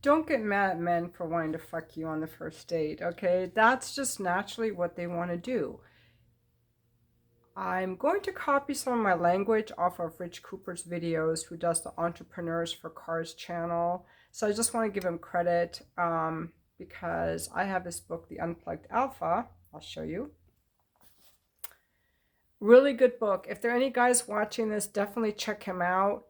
don't get mad at men for wanting to fuck you on the first date, okay? That's just naturally what they want to do. I'm going to copy some of my language off of Rich Cooper's videos, who does the Entrepreneurs for Cars channel. So I just want to give him credit because I have this book, The Unplugged Alpha. I'll show you. Really good book. If there are any guys watching this, definitely check him out.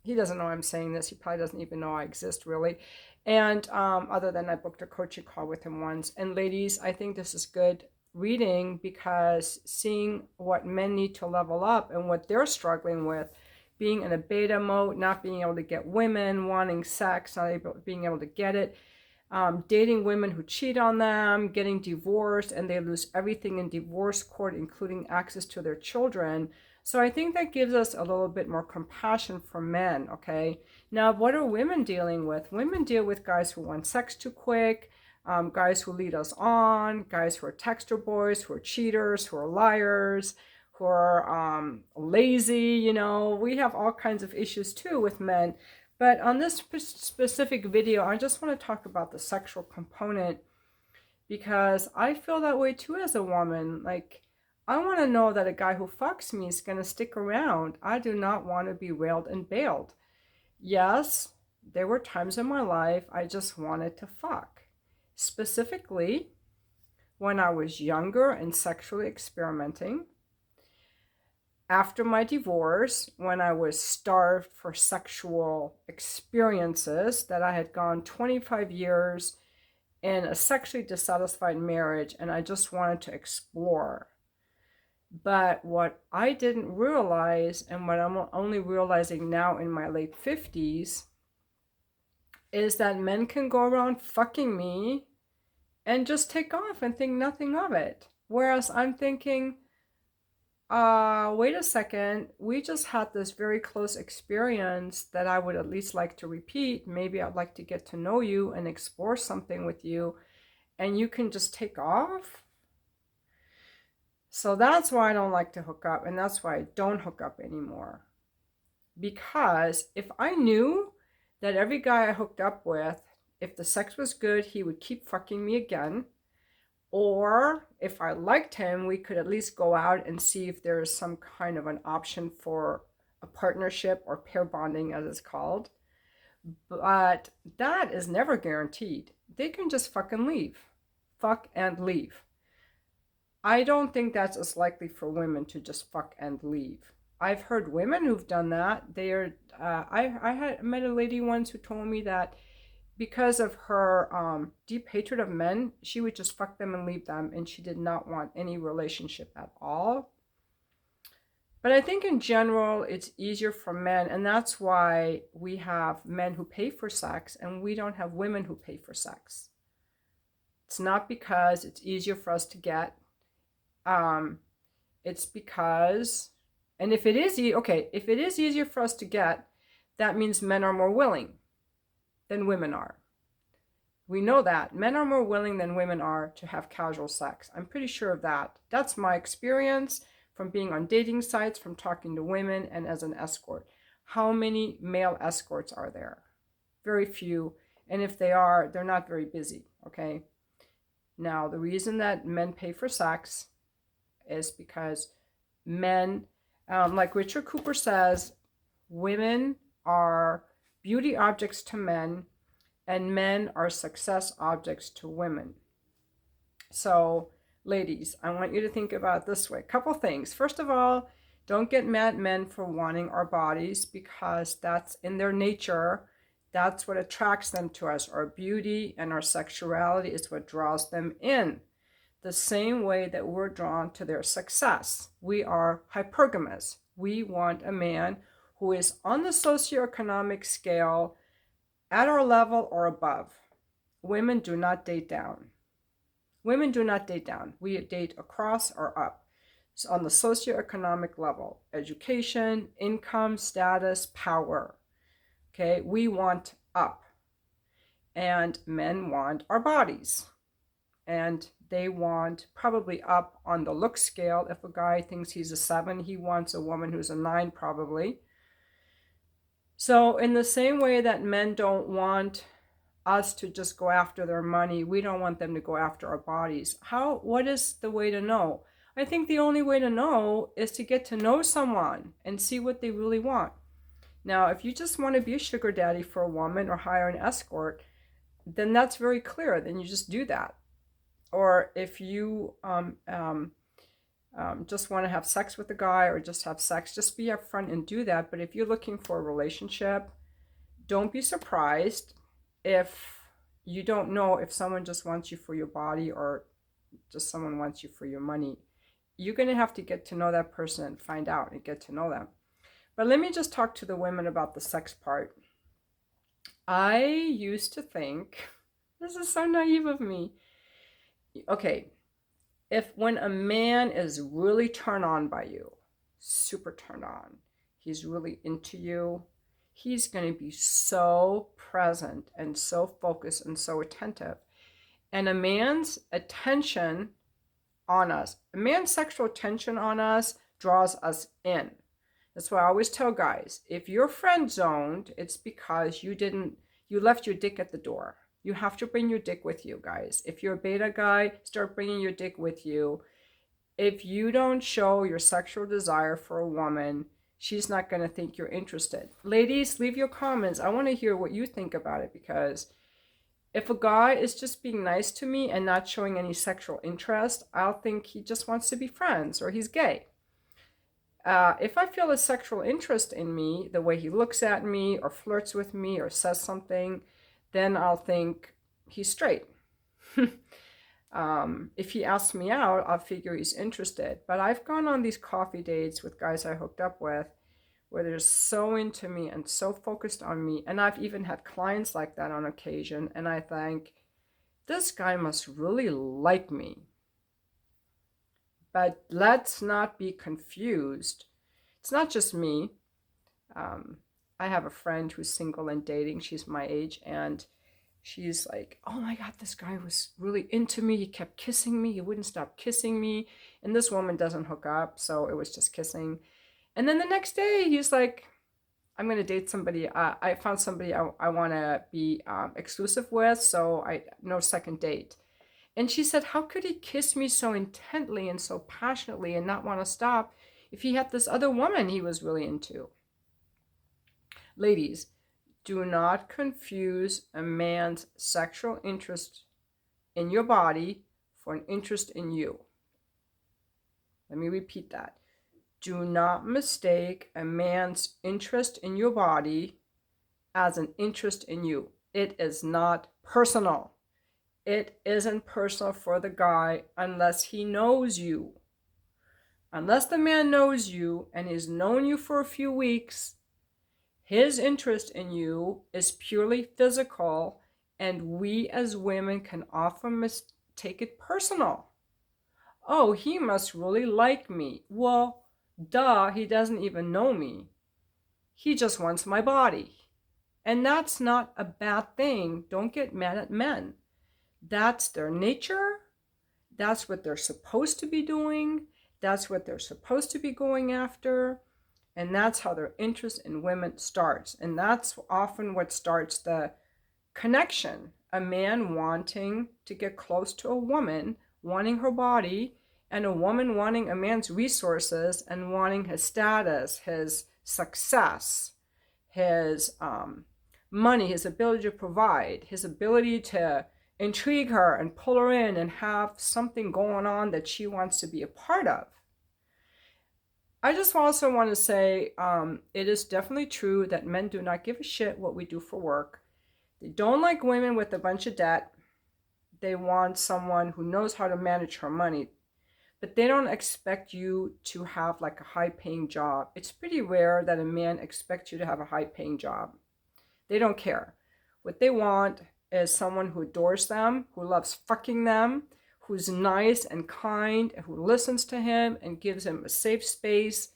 He doesn't know I'm saying this. He probably doesn't even know I exist, really. And other than I booked a coaching call with him once. And ladies, I think this is good reading, because seeing what men need to level up and what they're struggling with, being in a beta mode, not being able to get women, wanting sex, being able to get it, dating women who cheat on them, getting divorced, and they lose everything in divorce court, including access to their children. So I think that gives us a little bit more compassion for men, okay? Now, what are women dealing with? Women deal with guys who want sex too quick, guys who lead us on, guys who are texter boys, who are cheaters, who are liars, who are lazy, you know. We have all kinds of issues too with men. But on this specific video, I just want to talk about the sexual component, because I feel that way too as a woman. Like, I want to know that a guy who fucks me is going to stick around. I do not want to be railed and bailed. Yes, there were times in my life I just wanted to fuck. Specifically, when I was younger and sexually experimenting. After my divorce, when I was starved for sexual experiences, that I had gone 25 years in a sexually dissatisfied marriage, and I just wanted to explore. But what I didn't realize, and what I'm only realizing now in my late 50s, is that men can go around fucking me and just take off and think nothing of it. Whereas I'm thinking, wait a second, we just had this very close experience that I would at least like to repeat. Maybe I'd like to get to know you and explore something with you, and you can just take off. So that's why I don't like to hook up, and that's why I don't hook up anymore. Because if I knew that every guy I hooked up with, if the sex was good, he would keep fucking me again, or if I liked him, we could at least go out and see if there is some kind of an option for a partnership, or pair bonding as it's called. But that is never guaranteed. They can just fucking leave. Fuck and leave. I don't think that's as likely for women to just fuck and leave. I've heard women who've done that. I had met a lady once who told me that because of her deep hatred of men, she would just fuck them and leave them, and she did not want any relationship at all. But I think in general, it's easier for men, and that's why we have men who pay for sex, and we don't have women who pay for sex. It's not because it's easier for us to get. It's because, and if it is, if it is easier for us to get, that means men are more willing than women are. We know that. Men are more willing than women are to have casual sex. I'm pretty sure of that. That's my experience from being on dating sites, from talking to women, and as an escort. How many male escorts are there? Very few. And if they are, they're not very busy, okay? Now, the reason that men pay for sex is because men, like Richard Cooper says, women are beauty objects to men, and men are success objects to women. So, ladies, I want you to think about it this way. Couple things. First of all, don't get mad at men for wanting our bodies, because that's in their nature. That's what attracts them to us. Our beauty and our sexuality is what draws them in. The same way that we're drawn to their success. We are hypergamous. We want a man who is on the socioeconomic scale at our level or above. Women do not date down. Women do not date down. We date across or up. So on the socioeconomic level, education, income, status, power. Okay, we want up. And men want our bodies. And they want probably up on the look scale. If a guy thinks he's a 7, he wants a woman who's a 9 probably. So in the same way that men don't want us to just go after their money. We don't want them to go after our bodies. What is the way to know? I think the only way to know is to get to know someone and see what they really want. Now, if you just want to be a sugar daddy for a woman or hire an escort, then that's very clear. Then you just do that. Or if you just want to have sex with a guy or just have sex, just be upfront and do that. But if you're looking for a relationship, don't be surprised if you don't know if someone just wants you for your body or just someone wants you for your money. You're going to have to get to know that person and find out and get to know them. But let me just talk to the women about the sex part. I used to think, this is so naive of me. Okay, if when a man is really turned on by you, super turned on, he's really into you, he's going to be so present and so focused and so attentive. And a man's attention on us, a man's sexual attention on us draws us in. That's why I always tell guys, if you're friend zoned, it's because you left your dick at the door. You have to bring your dick with you, guys. If you're a beta guy, start bringing your dick with you. If you don't show your sexual desire for a woman, she's not going to think you're interested. Ladies, leave your comments. I want to hear what you think about it, because if a guy is just being nice to me and not showing any sexual interest, I'll think he just wants to be friends or he's gay. If I feel a sexual interest in me, the way he looks at me or flirts with me or says something, then I'll think he's straight. If he asks me out, I'll figure he's interested. But I've gone on these coffee dates with guys I hooked up with where they're so into me and so focused on me. And I've even had clients like that on occasion. And I think, this guy must really like me. But let's not be confused. It's not just me. I have a friend who's single and dating. She's my age. And she's like, oh my God, this guy was really into me. He kept kissing me. He wouldn't stop kissing me. And this woman doesn't hook up, so it was just kissing. And then the next day, he's like, I'm going to date somebody. I found somebody I want to be exclusive with, so no second date. And she said, how could he kiss me so intently and so passionately and not want to stop if he had this other woman he was really into? Ladies, do not confuse a man's sexual interest in your body for an interest in you. Let me repeat that. Do not mistake a man's interest in your body as an interest in you. It is not personal. It isn't personal for the guy unless he knows you. Unless the man knows you and he's known you for a few weeks, his interest in you is purely physical, and we as women can often take it personal. Oh, he must really like me. Well, duh, he doesn't even know me. He just wants my body. And that's not a bad thing. Don't get mad at men. That's their nature. That's what they're supposed to be doing. That's what they're supposed to be going after. And that's how their interest in women starts. And that's often what starts the connection. A man wanting to get close to a woman, wanting her body, and a woman wanting a man's resources and wanting his status, his success, his money, his ability to provide, his ability to intrigue her and pull her in and have something going on that she wants to be a part of. I just also want to say it is definitely true that men do not give a shit what we do for work. They don't like women with a bunch of debt. They want someone who knows how to manage her money. But they don't expect you to have like a high-paying job. It's pretty rare that a man expects you to have a high-paying job. They don't care. What they want is someone who adores them, who loves fucking them, who's nice and kind, and who listens to him and gives him a safe space,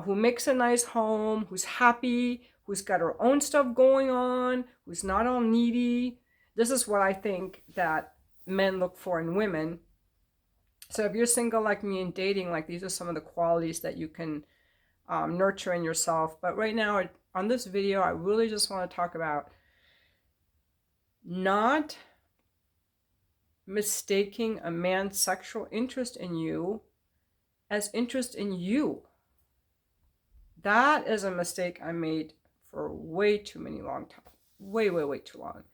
who makes a nice home, who's happy, who's got her own stuff going on, who's not all needy. This is what I think that men look for in women. So if you're single like me and dating, like these are some of the qualities that you can nurture in yourself. But right now on this video, I really just want to talk about not mistaking a man's sexual interest in you as interest in you. That is a mistake I made for way too many long time. Way, way, way too long.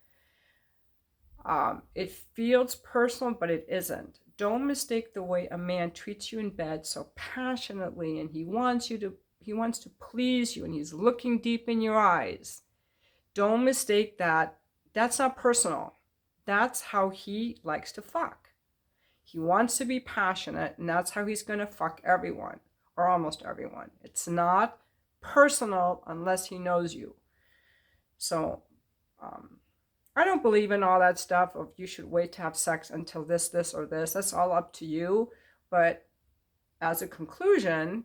It feels personal, but it isn't. Don't mistake the way a man treats you in bed so passionately, and he wants to please you, and he's looking deep in your eyes. Don't mistake that. That's not personal. That's how he likes to fuck. He wants to be passionate, and that's how he's going to fuck everyone, or almost everyone. It's not personal unless he knows you. So, I don't believe in all that stuff of you should wait to have sex until this, or this. That's all up to you. But as a conclusion,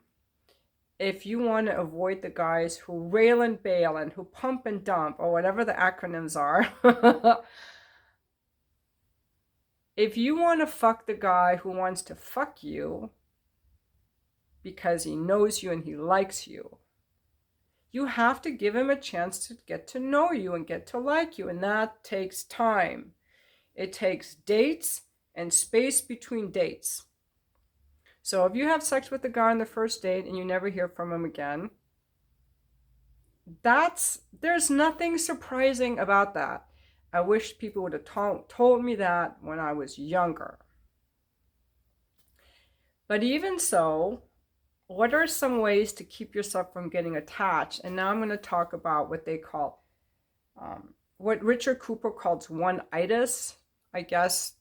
if you want to avoid the guys who rail and bail and who pump and dump, or whatever the acronyms are, if you want to fuck the guy who wants to fuck you because he knows you and he likes you, you have to give him a chance to get to know you and get to like you. And that takes time. It takes dates and space between dates. So if you have sex with a guy on the first date and you never hear from him again, there's nothing surprising about that. I wish people would have told me that when I was younger. But even so, what are some ways to keep yourself from getting attached? And now I'm going to talk about what they call, what Richard Cooper calls one-itis, I guess.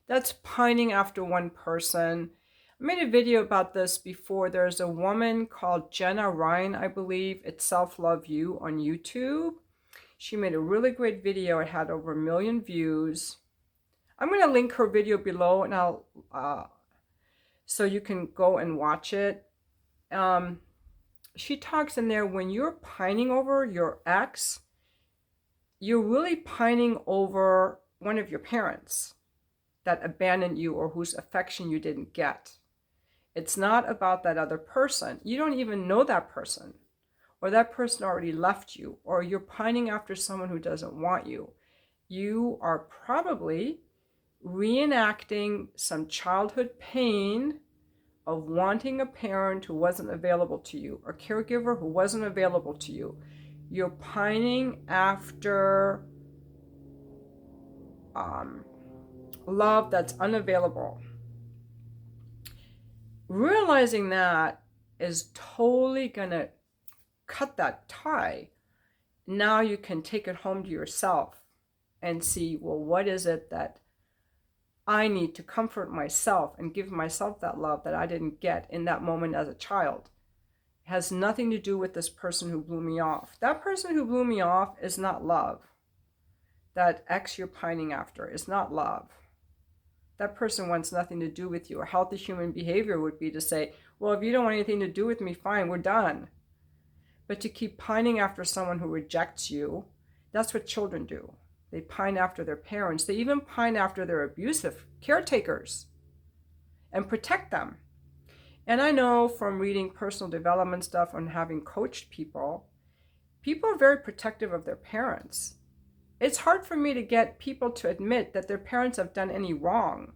That's pining after one person. I made a video about this before. There's a woman called Jenna Ryan, I believe. It's Self-Love You on YouTube. She made a really great video. It had over 1 million views. I'm going to link her video below, and so you can go and watch it. She talks in there, when you're pining over your ex, you're really pining over one of your parents that abandoned you or whose affection you didn't get. It's not about that other person. You don't even know that person, or that person already left you, or you're pining after someone who doesn't want you. You are probably reenacting some childhood pain of wanting a parent who wasn't available to you, or caregiver who wasn't available to you. You're pining after love that's unavailable. Realizing that is totally gonna cut that tie. Now you can take it home to yourself and see, well, what is it that I need to comfort myself and give myself that love that I didn't get in that moment as a child? It has nothing to do with this person who blew me off. That person who blew me off is not love. That ex you're pining after is not love. That person wants nothing to do with you. A healthy human behavior would be to say, well, if you don't want anything to do with me, fine, we're done. But to keep pining after someone who rejects you, that's what children do. They pine after their parents. They even pine after their abusive caretakers and protect them. And I know from reading personal development stuff and having coached people, people are very protective of their parents. It's hard for me to get people to admit that their parents have done any wrong.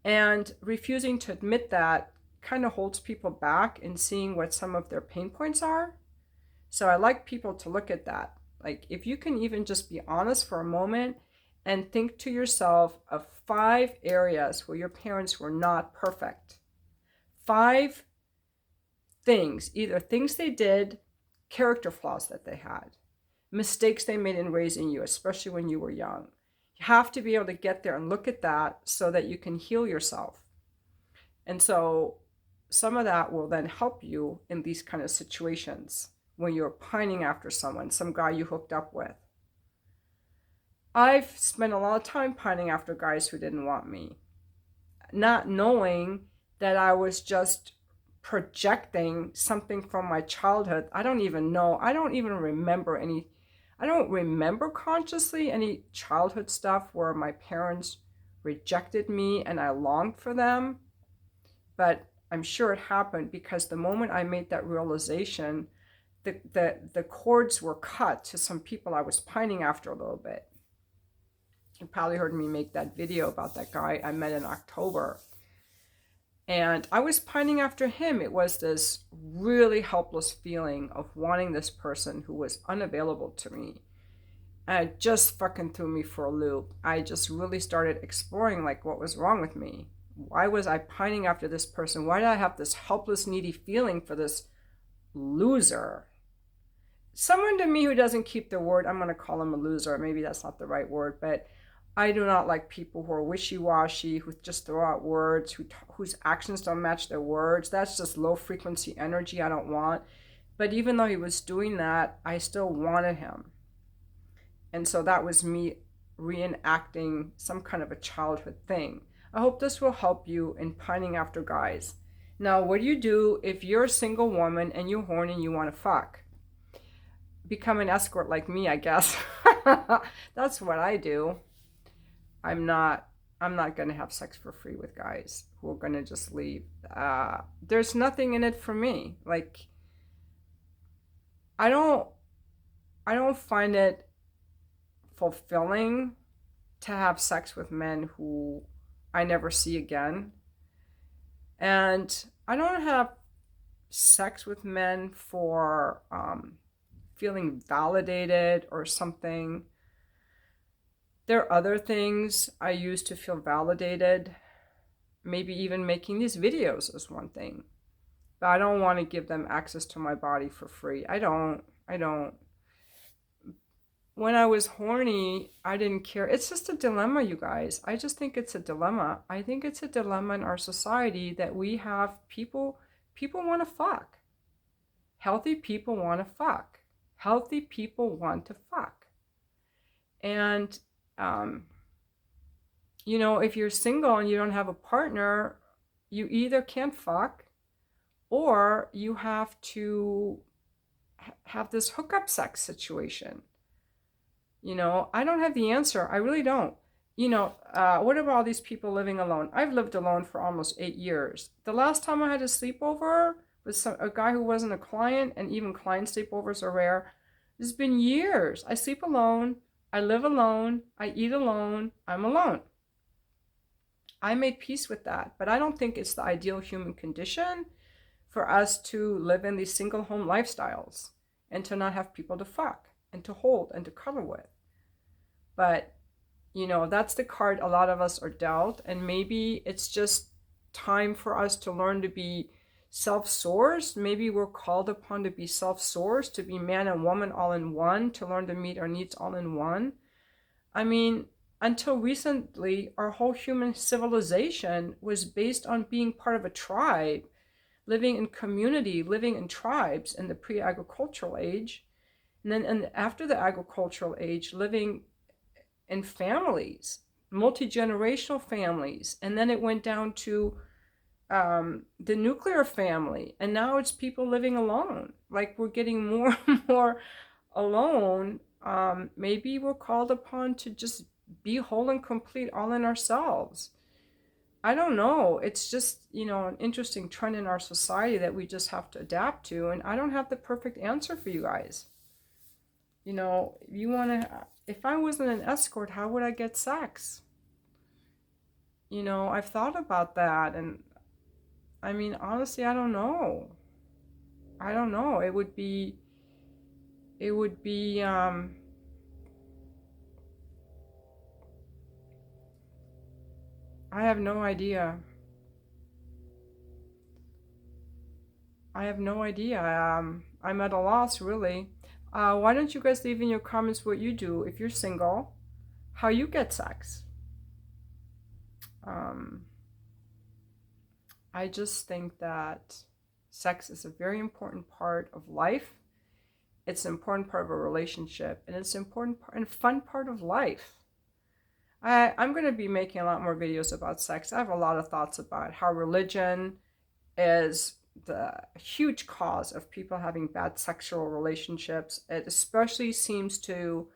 And refusing to admit that kind of holds people back in seeing what some of their pain points are. So I like people to look at that. Like, if you can even just be honest for a moment and think to yourself of 5 areas where your parents were not perfect. 5 things, either things they did, character flaws that they had, mistakes they made in raising you, especially when you were young. You have to be able to get there and look at that so that you can heal yourself. And so some of that will then help you in these kind of situations when you're pining after someone, some guy you hooked up with. I've spent a lot of time pining after guys who didn't want me, not knowing that I was just projecting something from my childhood. I don't even know. I don't remember consciously any childhood stuff where my parents rejected me and I longed for them. But I'm sure it happened, because the moment I made that realization, the cords were cut to some people I was pining after a little bit. You probably heard me make that video about that guy I met in October. And I was pining after him. It was this really helpless feeling of wanting this person who was unavailable to me. And it just fucking threw me for a loop. I just really started exploring like what was wrong with me. Why was I pining after this person? Why did I have this helpless, needy feeling for this loser? Someone to me who doesn't keep their word, I'm going to call him a loser. Maybe that's not the right word, but I do not like people who are wishy-washy, who just throw out words, whose actions don't match their words. That's just low-frequency energy I don't want. But even though he was doing that, I still wanted him. And so that was me reenacting some kind of a childhood thing. I hope this will help you in pining after guys. Now, what do you do if you're a single woman and you're horny and you want to fuck? Become an escort like me, I guess. That's what I do. I'm not going to have sex for free with guys who are going to just leave. There's nothing in it for me. Like, I don't find it fulfilling to have sex with men who I never see again. And I don't have sex with men for feeling validated or something. There are other things I use to feel validated. Maybe even making these videos is one thing. But I don't want to give them access to my body for free. I don't. When I was horny, I didn't care. It's just a dilemma, you guys. I just think it's a dilemma. I think it's a dilemma in our society that we have people want to fuck. Healthy people want to fuck. Healthy people want to fuck. And if you're single and you don't have a partner, you either can't fuck or you have to have this hookup sex situation. I don't have the answer. I really don't. What about all these people living alone? I've lived alone for almost 8 years. The last time I had a sleepover with a guy who wasn't a client, and even client sleepovers are rare, it's been years. I sleep alone. I live alone. I eat alone. I'm alone. I made peace with that, but I don't think it's the ideal human condition for us to live in these single home lifestyles and to not have people to fuck and to hold and to cuddle with. But, that's the card a lot of us are dealt, and maybe it's just time for us to learn to be self-sourced. Maybe we're called upon to be self-sourced, to be man and woman all in one, to learn to meet our needs all in one. I mean, until recently, our whole human civilization was based on being part of a tribe, living in community, living in tribes in the pre-agricultural age. And then after the agricultural age, living in families, multi-generational families. And then it went down to the nuclear family. And now it's people living alone. Like, we're getting more and more alone. Maybe we're called upon to just be whole and complete all in ourselves. I don't know. It's just, an interesting trend in our society that we just have to adapt to. And I don't have the perfect answer for you guys. If I wasn't an escort, how would I get sex? I've thought about that. And I mean, honestly, I don't know. It would be, I have no idea. I'm at a loss, really. Why don't you guys leave in your comments what you do if you're single, how you get sex? I just think that sex is a very important part of life. It's an important part of a relationship, and it's an important and fun part of life. I'm going to be making a lot more videos about sex. I have a lot of thoughts about how religion is the huge cause of people having bad sexual relationships. It especially seems to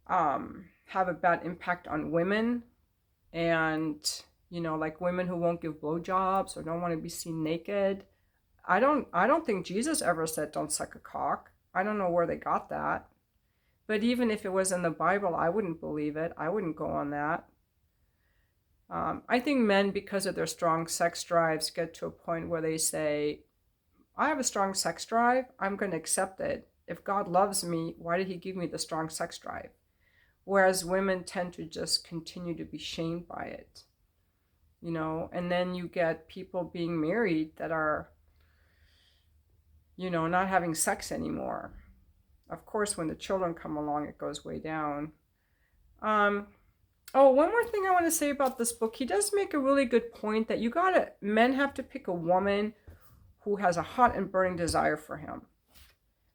have a bad impact on women, and like women who won't give blowjobs or don't want to be seen naked. I don't think Jesus ever said don't suck a cock. I don't know where they got that. But even if it was in the Bible, I wouldn't believe it. I wouldn't go on that. I think men, because of their strong sex drives, get to a point where they say, I have a strong sex drive. I'm going to accept it. If God loves me, why did he give me the strong sex drive? Whereas women tend to just continue to be shamed by it. And then you get people being married that are, not having sex anymore. Of course, when the children come along, it goes way down. One more thing I want to say about this book. He does make a really good point that men have to pick a woman who has a hot and burning desire for him.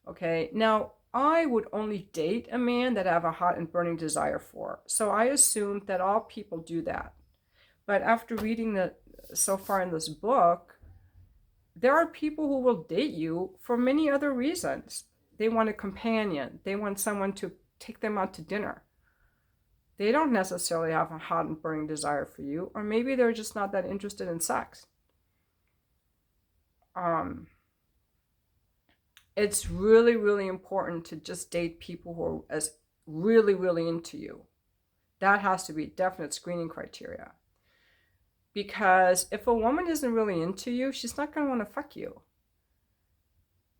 Okay, now I would only date a man that I have a hot and burning desire for. So I assumed that all people do that. But after reading so far in this book, there are people who will date you for many other reasons. They want a companion. They want someone to take them out to dinner. They don't necessarily have a hot and burning desire for you, or maybe they're just not that interested in sex. It's really, really important to just date people who are as really, really into you. That has to be definite screening criteria. Because if a woman isn't really into you, she's not going to want to fuck you.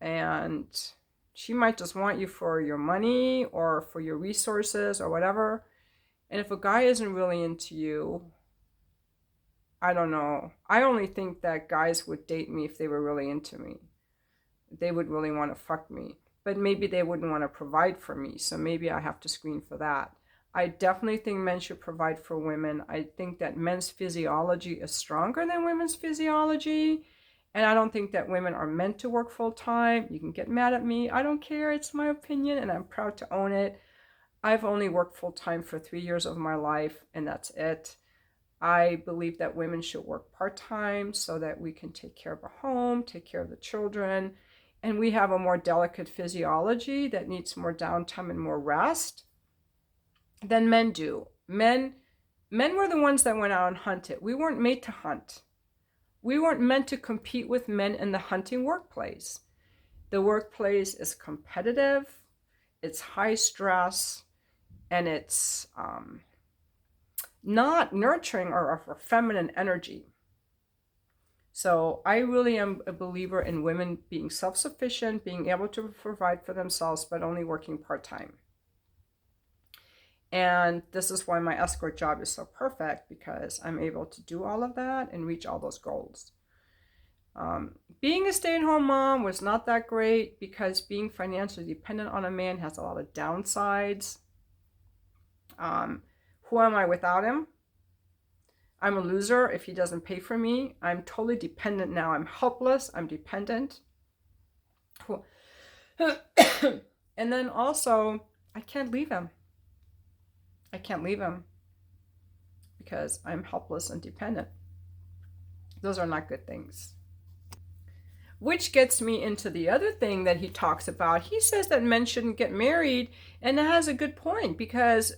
And she might just want you for your money or for your resources or whatever. And if a guy isn't really into you, I don't know. I only think that guys would date me if they were really into me. They would really want to fuck me. But maybe they wouldn't want to provide for me. So maybe I have to screen for that. I definitely think men should provide for women. I think that men's physiology is stronger than women's physiology. And I don't think that women are meant to work full time. You can get mad at me. I don't care. It's my opinion and I'm proud to own it. I've only worked full time for 3 years of my life and that's it. I believe that women should work part-time so that we can take care of a home, take care of the children. And we have a more delicate physiology that needs more downtime and more rest than men do. Men were the ones that went out and hunted. We weren't made to hunt. We weren't meant to compete with men in the hunting workplace. The workplace is competitive, it's high stress, and it's not nurturing or feminine energy. So I really am a believer in women being self-sufficient, being able to provide for themselves, but only working part-time. And this is why my escort job is so perfect, because I'm able to do all of that and reach all those goals. Being a stay-at-home mom was not that great because being financially dependent on a man has a lot of downsides. Who am I without him? I'm a loser if he doesn't pay for me. I'm totally dependent now. I'm helpless. I'm dependent. And then also, I can't leave him. I can't leave him because I'm helpless and dependent. Those are not good things. Which gets me into the other thing that he talks about. He says that men shouldn't get married, and that has a good point because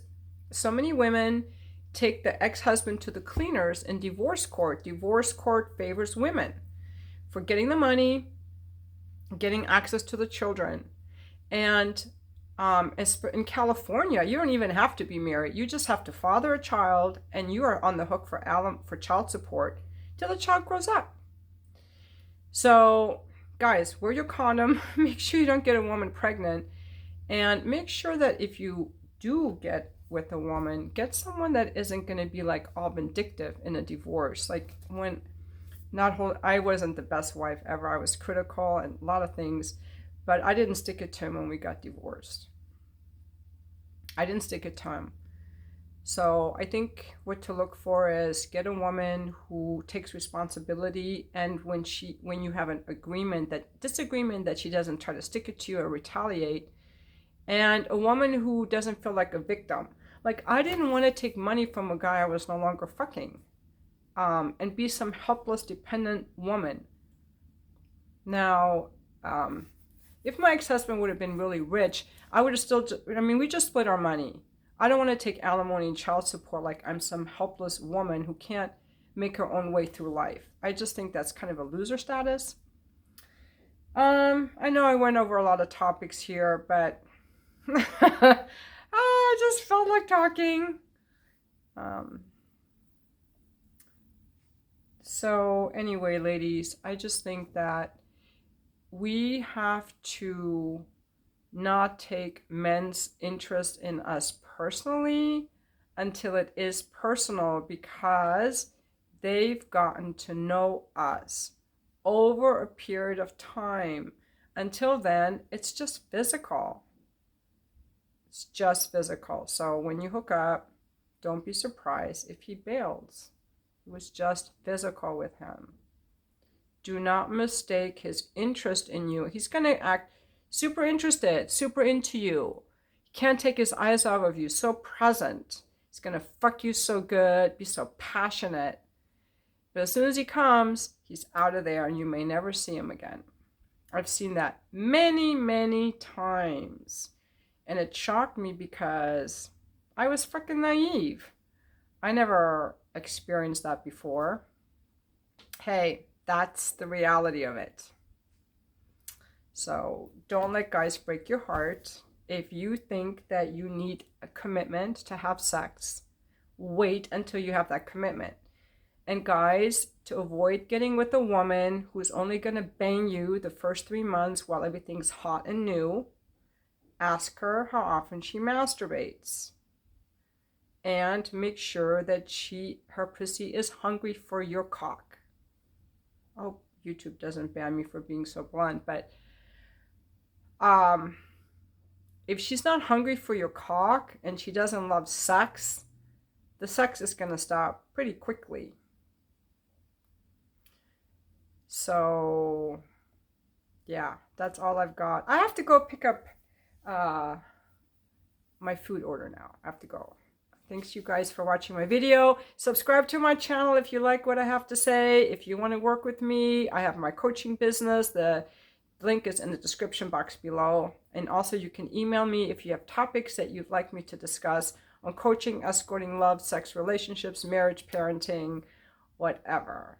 so many women take the ex-husband to the cleaners in divorce court. Divorce court favors women for getting the money, getting access to the children. And in California, you don't even have to be married. You just have to father a child, and you are on the hook for child support till the child grows up. So, guys, wear your condom. Make sure you don't get a woman pregnant, and make sure that if you do get with a woman, get someone that isn't going to be like all vindictive in a divorce. Like I wasn't the best wife ever. I was critical and a lot of things. But I didn't stick it to him when we got divorced. I didn't stick it to him. So I think what to look for is get a woman who takes responsibility, and when you have an disagreement that she doesn't try to stick it to you or retaliate, and a woman who doesn't feel like a victim. Like I didn't want to take money from a guy I was no longer fucking, and be some helpless, dependent woman. Now, if my ex-husband would have been really rich, I would have we just split our money. I don't want to take alimony and child support like I'm some helpless woman who can't make her own way through life. I just think that's kind of a loser status. I know I went over a lot of topics here, but I just felt like talking. Um, so anyway, ladies, I just think that we have to not take men's interest in us personally until it is personal, because they've gotten to know us over a period of time. Until then, it's just physical. It's just physical. So when you hook up, don't be surprised if he bails. It was just physical with him. Do not mistake his interest in you. He's going to act super interested, super into you. He can't take his eyes off of you, so present. He's going to fuck you so good, be so passionate. But as soon as he comes, he's out of there and you may never see him again. I've seen that many, many times. And it shocked me because I was fucking naive. I never experienced that before. Hey, that's the reality of it. So don't let guys break your heart. If you think that you need a commitment to have sex, wait until you have that commitment. And guys, to avoid getting with a woman who's only going to bang you the first 3 months while everything's hot and new, ask her how often she masturbates. And make sure that her pussy is hungry for your cock. I hope YouTube doesn't ban me for being so blunt, but if she's not hungry for your cock and she doesn't love sex, the sex is going to stop pretty quickly. So, yeah, that's all I've got. I have to go pick up my food order now. I have to go. Thanks you guys for watching my video. Subscribe to my channel if you like what I have to say. If you want to work with me, I have my coaching business. The link is in the description box below. And also you can email me if you have topics that you'd like me to discuss on coaching, escorting, love, sex, relationships, marriage, parenting, whatever.